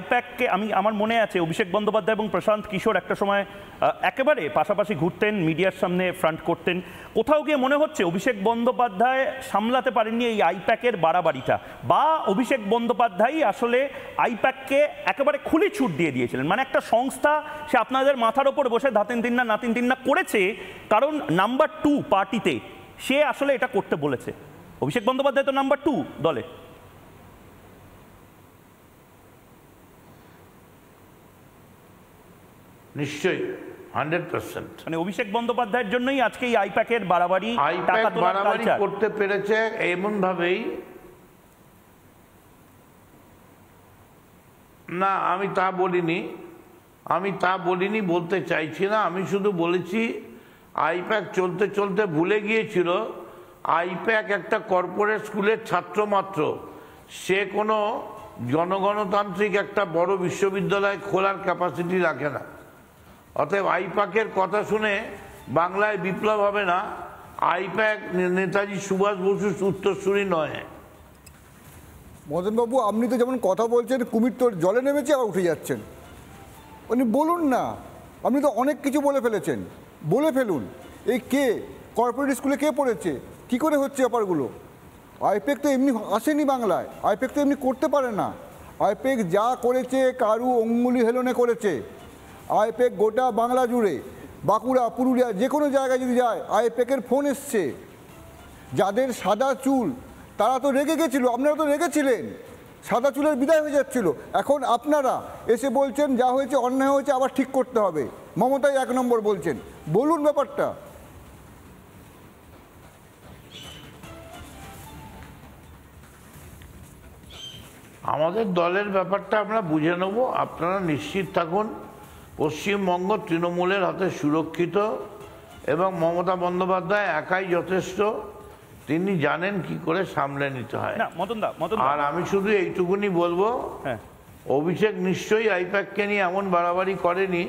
আইপ্যাককে আমার মনে আছে অভিষেক বন্দ্যোপাধ্যায় এবং প্রশান্ত কিশোর একটা সময় একেবারে পাশাপাশি ঘুরতেন, মিডিয়ার সামনে ফ্রন্ট করতেন। কোথাও গিয়ে মনে হচ্ছে অভিষেক বন্দ্যোপাধ্যায় সামলাতে পারেননি এই আইপ্যাকের বাড়াবাড়িটা, বা অভিষেক বন্দ্যোপাধ্যায় আসলে আইপ্যাককে একেবারে খুলি ছুট দিয়ে দিয়েছিলেন। মানে একটা সংস্থা সে আপনাদের মাথার ওপর বসে ধাতিন তিন্না নাতিন তিন্না করেছে, কারণ নাম্বার 2 পার্টিতে সে আসলে এটা করতে বলেছে। অভিষেক বন্দ্যোপাধ্যায় তো নাম্বার 2 দলে। নিশ্চয়ই 100%। মানে অভিষেক বন্দ্যোপাধ্যায়ের জন্যই আজকে এই আইপ্যাকের বাড়াবাড়ি করতে পেরেছে এমন ভাবেই। না, আমি তা বলিনি, বলতে চাইছি না। আমি শুধু বলেছি আইপ্যাক চলতে চলতে ভুলে গিয়েছিল আইপ্যাক একটা কর্পোরেট স্কুলের ছাত্র মাত্র, সে কোনো জনগণতান্ত্রিক একটা বড় বিশ্ববিদ্যালয় খোলার ক্যাপাসিটি রাখে না। অতএব আইপ্যাকের কথা শুনে বাংলায় বিপ্লব হবে না। আইপ্যাক নেতাজি সুভাষ বসুর উত্তরসূরি নয়। মদনবাবু, আপনি তো যেমন কথা বলছেন, কুমির তো জলে নেমেছে আবার উঠে যাচ্ছেন। উনি বলুন না, আপনি তো অনেক কিছু বলে ফেলেছেন, বলে ফেলুন। এই কে কর্পোরেট স্কুলে কে পড়েছে, কি করে হচ্ছে ব্যাপারগুলো? আইপ্যাক তো এমনি আসেনি বাংলায়, আইপ্যাক তো এমনি করতে পারে না। আইপ্যাক যা করেছে কারু অঙ্গুলি হেলনে করেছে। আইপ্যাক গোটা বাংলা জুড়ে, বাঁকুড়া, পুরুলিয়া, যে কোনো জায়গায় যদি যায় আইপ্যাকের ফোন এসছে। যাদের সাদা চুল তারা তো রেগে গেছিল, আপনারা তো রেগেছিলেন, সাদা চুলের বিদায় হয়ে যাচ্ছিল। এখন আপনারা এসে বলছেন যা হয়েছে অন্যায় হয়েছে, আবার ঠিক করতে হবে। মমতাই 1 নম্বর বলছেন, বলুন ব্যাপারটা। আমাদের দলের ব্যাপারটা আমরা বুঝে নেব, আপনারা নিশ্চিত থাকুন। পশ্চিমবঙ্গ তৃণমূলের হাতে সুরক্ষিত এবং মমতা বন্দ্যোপাধ্যায় একাই যথেষ্ট। তিনি জানেন কি করে সামলে নিতে হয়। আর আমি শুধু এইটুকুনি বলবো, অভিষেক নিশ্চয়ই আইপ্যাককে নিয়ে এমন বাড়াবাড়ি করেনি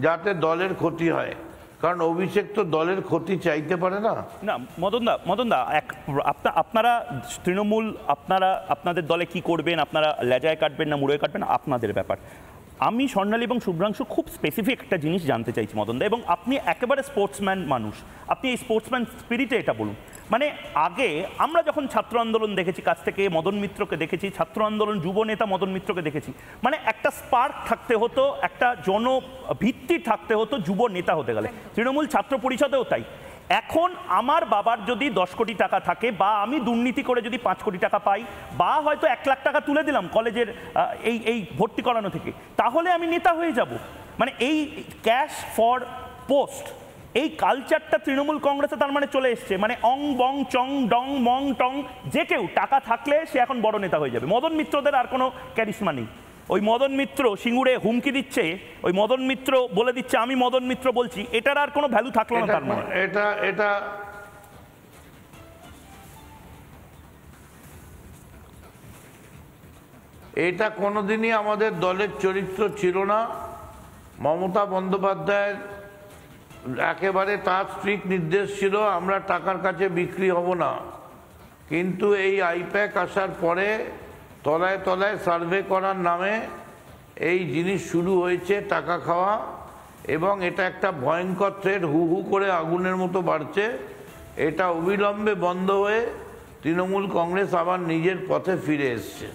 যাতে দলের ক্ষতি হয়, কারণ অভিষেক তো দলের ক্ষতি চাইতে পারে না। না মদনদা, আপনারা তৃণমূল, আপনাদের দলে কি করবেন, আপনারা লেজায় কাটবেন না মুড়োয় কাটবেন, আপনাদের ব্যাপার। আমি স্বর্ণালী এবং শুভ্রাংশু খুব স্পেসিফিক একটা জিনিস জানতে চাইছি মদনদা, এবং আপনি একেবারে স্পোর্টসম্যান মানুষ, আপনি এই স্পোর্টসম্যান স্পিরিটে এটা বলুন। মানে আগে আমরা যখন ছাত্র আন্দোলন দেখেছি কাছ থেকে, মদন মিত্রকে দেখেছি, ছাত্র আন্দোলন যুব নেতা মদন মিত্রকে দেখেছি, মানে একটা স্পার্ক থাকতে হতো, একটা জনভিত্তি থাকতে হতো যুব নেতা হতে গেলে। তৃণমূল ছাত্র পরিষদেও তাই। এখন আমার বাবার যদি 10 কোটি টাকা থাকে, বা আমি দুর্নীতি করে যদি 5 কোটি টাকা পাই, বা হয়তো 1 লাখ টাকা তুলে দিলাম কলেজের এই ভর্তি করানো থেকে, তাহলে আমি নেতা হয়ে যাব। মানে এই ক্যাশ ফর পোস্ট, এই কালচারটা তৃণমূল কংগ্রেসে তার মানে চলে এসছে। মানে অং বং চং ডং মং টং, যে কেউ টাকা থাকলে সে এখন বড় নেতা হয়ে যাবে। মদন মিত্রদের আর কোনো ক্যারিশমা নেই। ওই মদন মিত্র সিঙ্গুরে হুমকি দিচ্ছে, ওই মদন মিত্র বলে দিচ্ছে আমি মদন মিত্র বলছি, এটার আর কোনো ভ্যালু থাকলো না। তার মানে এটা কোনোদিনই আমাদের দলের চরিত্র ছিল না। মমতা বন্দ্যোপাধ্যায়ের একেবারে তার স্ট্রিক্ট নির্দেশ ছিল আমরা টাকার কাছে বিক্রি হব না। কিন্তু এই আইপ্যাক আসার পরে তলায় তলায় সার্ভে করার নামে এই জিনিস শুরু হয়েছে, টাকা খাওয়া, এবং এটা একটা ভয়ঙ্কর থ্রেট, হু হু করে আগুনের মতো বাড়ছে। এটা অবিলম্বে বন্ধ হয়ে তৃণমূল কংগ্রেস আবার নিজের পথে ফিরে এসছে।